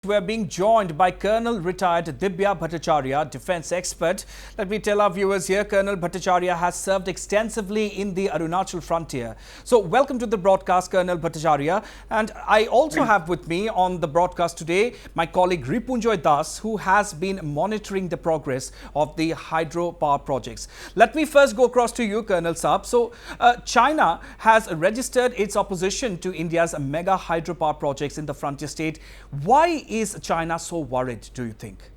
We're being joined by Colonel retired Dibya Bhattacharya, defense expert. Let me tell our viewers here, Colonel Bhattacharya has served extensively in the Arunachal frontier. So welcome to the broadcast, Colonel Bhattacharya. And I also have with me on the broadcast today my colleague Ripunjoy Das, who has been monitoring the progress of the hydropower projects. Let me first go across to you, Colonel Saab. So China has registered its opposition to India's mega hydropower projects in the frontier state. Why is China so worried, do you think?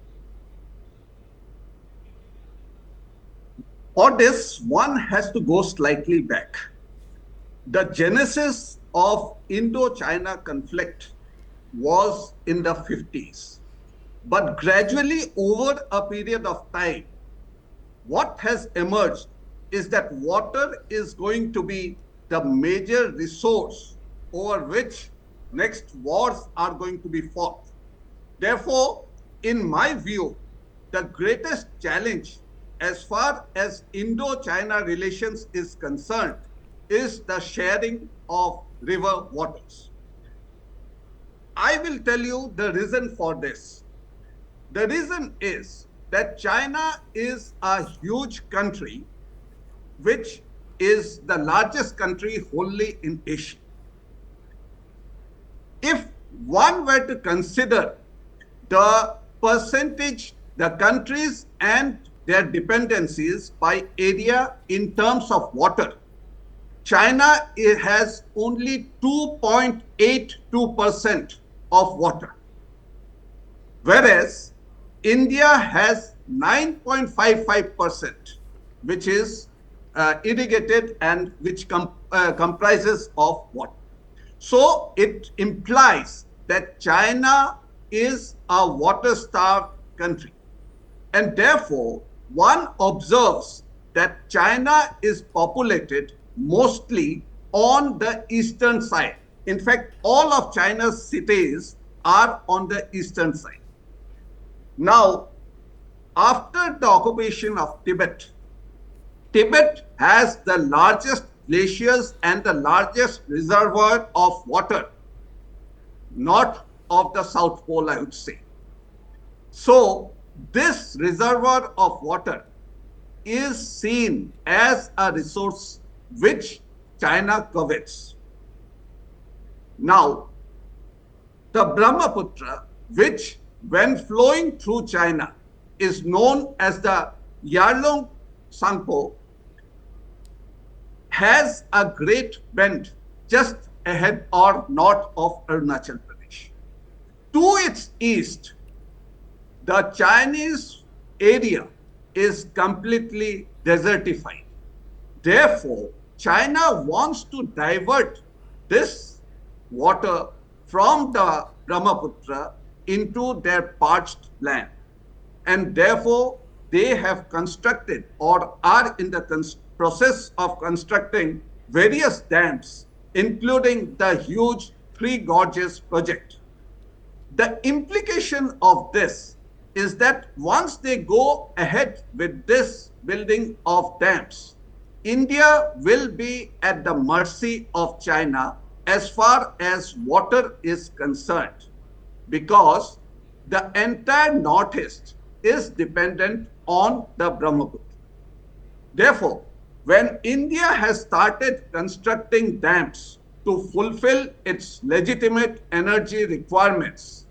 For this, one has to go slightly back. The genesis of Indo-China conflict was in the 50s. But gradually, over a period of time, what has emerged is that water is going to be the major resource over which next wars are going to be fought. Therefore, in my view, the greatest challenge as far as Indo-China relations is concerned is the sharing of river waters. I will tell you the reason for this. The reason is that China is a huge country, which is the largest country wholly in Asia. If one were to consider the percentage, the countries and their dependencies by area in terms of water, China has only 2.82% of water, whereas India has 9.55%, which is irrigated and which comprises of water. So it implies that China is a water-starved country. And therefore, one observes that China is populated mostly on the eastern side. In fact, all of China's cities are on the eastern side. Now, after the occupation of Tibet, Tibet has the largest glaciers and the largest reservoir of water, north of the South Pole, I would say. So this reservoir of water is seen as a resource which China covets. Now, the Brahmaputra, which when flowing through China is known as the Yarlung Tsangpo, has a great bend just ahead or north of Arunachal Pradesh. To its east, the Chinese area is completely desertified. Therefore, China wants to divert this water from the Brahmaputra into their parched land. And therefore, they have constructed or are in the process of constructing various dams, including the huge Three Gorges project. The implication of this is that once they go ahead with this building of dams, India will be at the mercy of China as far as water is concerned, because the entire northeast is dependent on the Brahmaputra. Therefore, when India has started constructing dams to fulfill its legitimate energy requirements,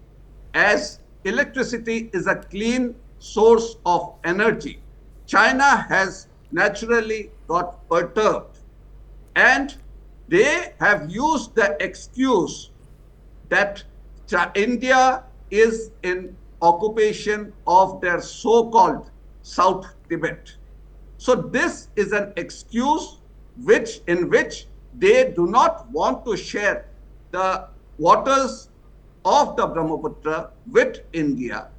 as electricity is a clean source of energy, China has naturally got perturbed. And they have used the excuse that India is in occupation of their so-called South Tibet. So this is an excuse in which they do not want to share the waters of the Brahmaputra with India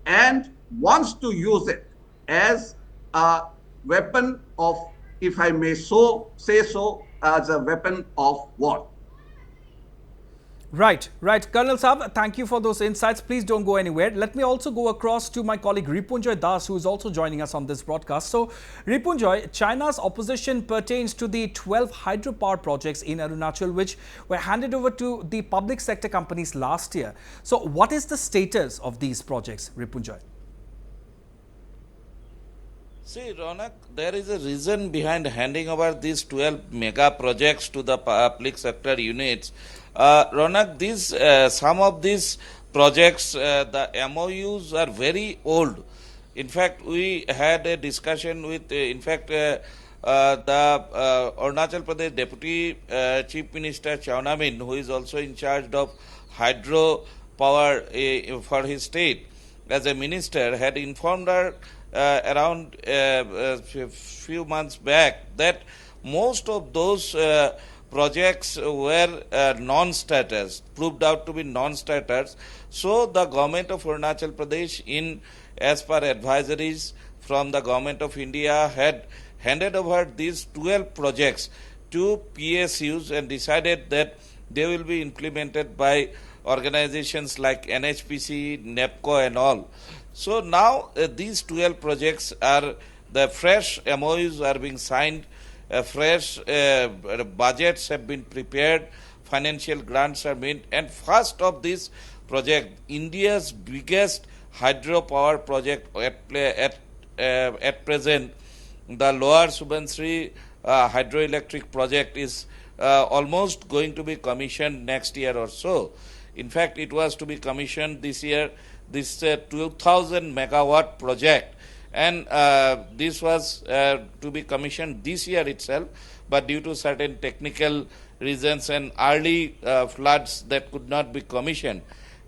and wants to use it as a weapon of, if I may so say so, as a weapon of war. Right, right. Colonel Saab, thank you for those insights. Please don't go anywhere. Let me also go across to my colleague Ripunjoy Das, who is also joining us on this broadcast. So, Ripunjoy, China's opposition pertains to the 12 hydropower projects in Arunachal, which were handed over to the public sector companies last year. So, what is the status of these projects, Ripunjoy? See, Ronak, there is a reason behind handing over these 12 mega projects to the public sector units. Ronak, some of these projects, the MOUs are very old. In fact, we had a discussion with, the Arunachal Pradesh Deputy Chief Minister Chaunamin, who is also in charge of hydropower for his state, as a minister, had informed her around a few months back that most of those projects were non-starters, proved out to be non-starters. So the government of Arunachal Pradesh, as per advisories from the government of India, had handed over these 12 projects to PSUs and decided that they will be implemented by organizations like NHPC, NEPCO and all. So now these 12 projects are, the fresh MOUs are being signed, fresh budgets have been prepared, financial grants are made, and first of this project, India's biggest hydropower project at present, the Lower Subansiri hydroelectric project is almost going to be commissioned next year or so. In fact, it was to be commissioned this year, this 2000 megawatt project, and this was to be commissioned this year itself, but due to certain technical reasons and early floods, that could not be commissioned.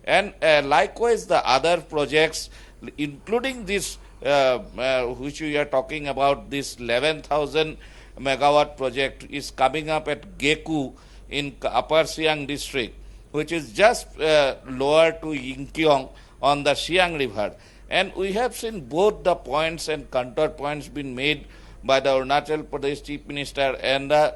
And likewise, the other projects, including this which we are talking about, this 11,000 megawatt project is coming up at Geku in Upper Siang district, which is just lower to Yingkiong on the Siang River. And we have seen both the points and counter points been made by the Arunachal Pradesh Chief Minister and a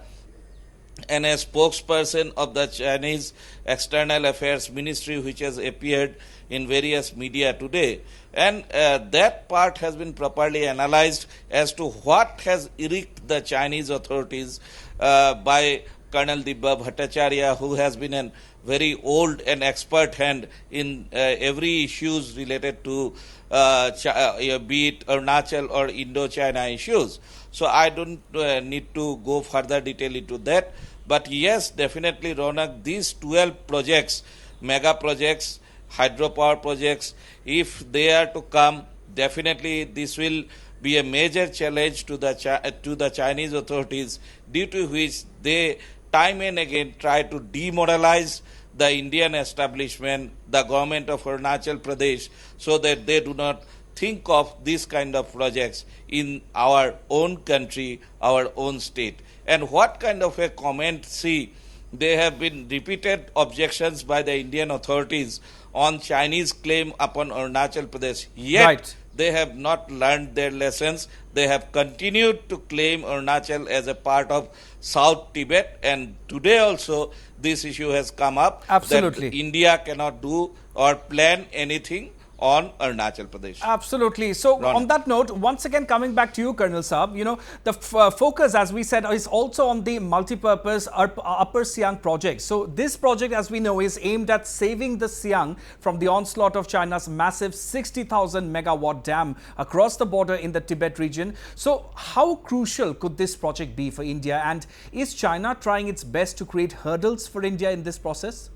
spokesperson of the Chinese External Affairs Ministry, which has appeared in various media today. And that part has been properly analyzed as to what has irked the Chinese authorities by Colonel Dibya Bhattacharya, who has been a very old and expert hand in every issues related to be it Arunachal or Indo-China issues. So I don't need to go further detail into that. But yes, definitely, Ronak, these 12 projects, mega projects, hydropower projects, if they are to come, definitely this will be a major challenge to the Chinese authorities, due to which they time and again try to demoralize the Indian establishment, the government of Arunachal Pradesh, so that they do not think of this kind of projects in our own country, our own state. And what kind of a comment, see, there have been repeated objections by the Indian authorities on Chinese claim upon Arunachal Pradesh. Yet, Right. They have not learned their lessons. They have continued to claim Arunachal as a part of South Tibet, and today also this issue has come up. Absolutely. That India cannot do or plan anything on Arunachal Pradesh. Absolutely. So, Ronak. on that note, once again coming back to you, Colonel Saab, the focus, as we said, is also on the multipurpose Upper Siang project. So, this project, as we know, is aimed at saving the Siang from the onslaught of China's massive 60,000 megawatt dam across the border in the Tibet region. So, how crucial could this project be for India? And is China trying its best to create hurdles for India in this process?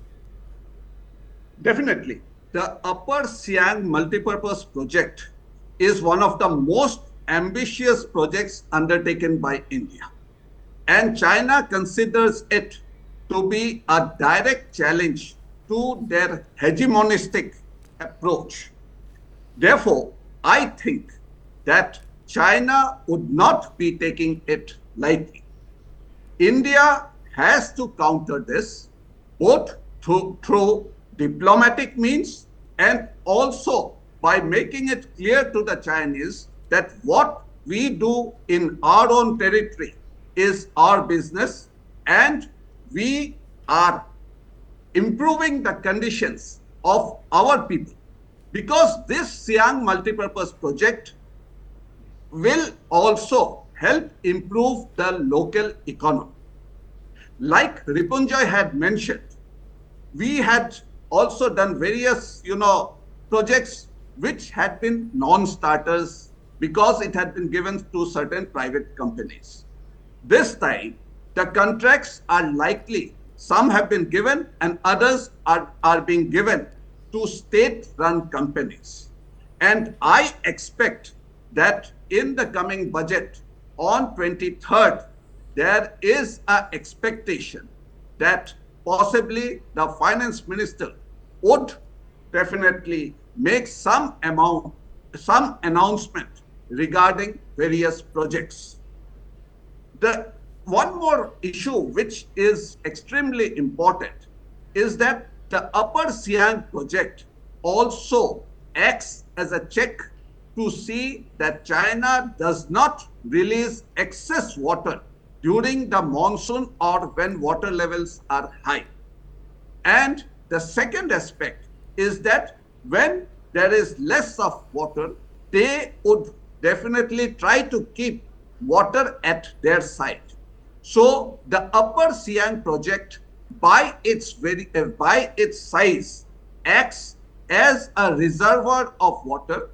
Definitely. The Upper Siang Multipurpose Project is one of the most ambitious projects undertaken by India. And China considers it to be a direct challenge to their hegemonistic approach. Therefore, I think that China would not be taking it lightly. India has to counter this both through diplomatic means and also by making it clear to the Chinese that what we do in our own territory is our business, and we are improving the conditions of our people, because this Siang multipurpose project will also help improve the local economy. Like Ripunjoy had mentioned, we had also done various, projects which had been non-starters because it had been given to certain private companies. This time, the contracts are likely, some have been given and others are being given to state-run companies. And I expect that in the coming budget on 23rd, there is an expectation that possibly the finance minister would definitely make some announcement regarding various projects. The one more issue which is extremely important is that the Upper Siang project also acts as a check to see that China does not release excess water during the monsoon or when water levels are high. And the second aspect is that when there is less of water, they would definitely try to keep water at their side. So the Upper Siang project, by its size, acts as a reservoir of water,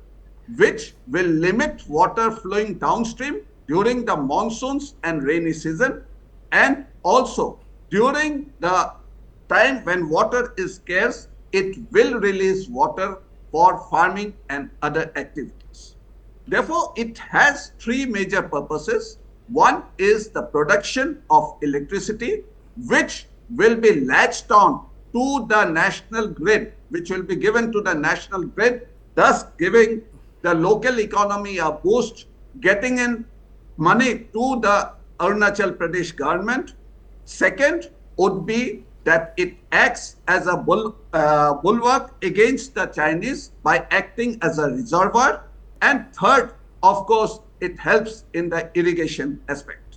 which will limit water flowing downstream during the monsoons and rainy season, and also during the time when water is scarce, it will release water for farming and other activities. Therefore, it has three major purposes. One is the production of electricity, which will be latched on to the national grid, which will be given to the national grid, thus giving the local economy a boost, getting in money to the Arunachal Pradesh government. Second would be that it acts as a bulwark against the Chinese by acting as a reservoir. And third, of course, it helps in the irrigation aspect.